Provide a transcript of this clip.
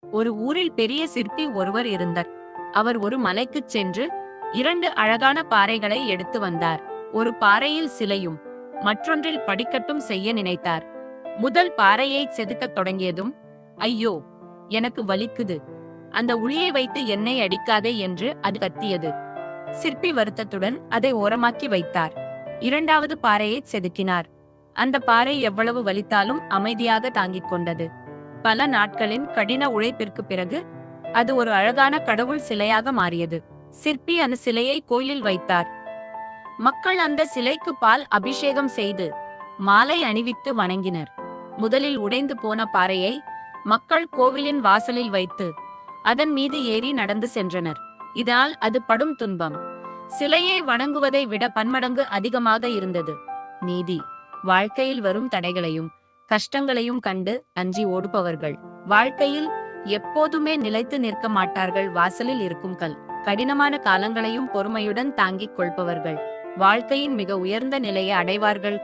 ஒரு ஊரில் பெரிய சிற்பி ஒருவர் இருந்தார். அவர் ஒரு மலைக்குச் சென்று 2 அழகான பாறைகளை எடுத்து வந்தார். ஒரு பாறையில் சிலையும் மற்றொன்றில் படிக்கட்டும் செய்ய நினைத்தார். முதல் பாறையை செதுக்கத் தொடங்கியதும், ஐயோ, எனக்கு வலிக்குது, அந்த உளியை வைத்து என்னை அடிக்காதே என்று அது கத்தியது. சிற்பி வருத்தத்துடன் அதை ஓரமாக்கி வைத்தார். 2வது பாறையை செதுக்கினார். அந்த பாறை எவ்வளவு வலித்தாலும் அமைதியாக தாங்கிக் கொண்டது. பல நாட்களின் கடின உழைப்பிற்கு பிறகு அது ஒரு அழகான கடவுள் சிலையாக மாறியது. சிற்பி அந்த சிலையை கோயிலில் வைத்தார். மக்கள் அந்த சிலைக்கு பால் அபிஷேகம் செய்து மாலை அணிவித்து வணங்கினர். முதலில் உடைந்து போன பாறையை மக்கள் கோவிலின் வாசலில் வைத்து அதன் மீது ஏறி நடந்து சென்றனர். இதனால் அது படும் துன்பம் சிலையை வணங்குவதை விட பன்மடங்கு அதிகமாக இருந்தது. நீதி: வாழ்க்கையில் வரும் தடைகளையும் கஷ்டங்களையும் கண்டு அஞ்சி ஓடுபவர்கள் வாழ்க்கையில் எப்போதுமே நிலைத்து நிற்க மாட்டார்கள். வாசலில் இருக்கும் கல்: கடினமான காலங்களையும் பொறுமையுடன் தாங்கிக் கொள்பவர்கள் வாழ்க்கையின் மிக உயர்ந்த நிலையை அடைவார்கள்.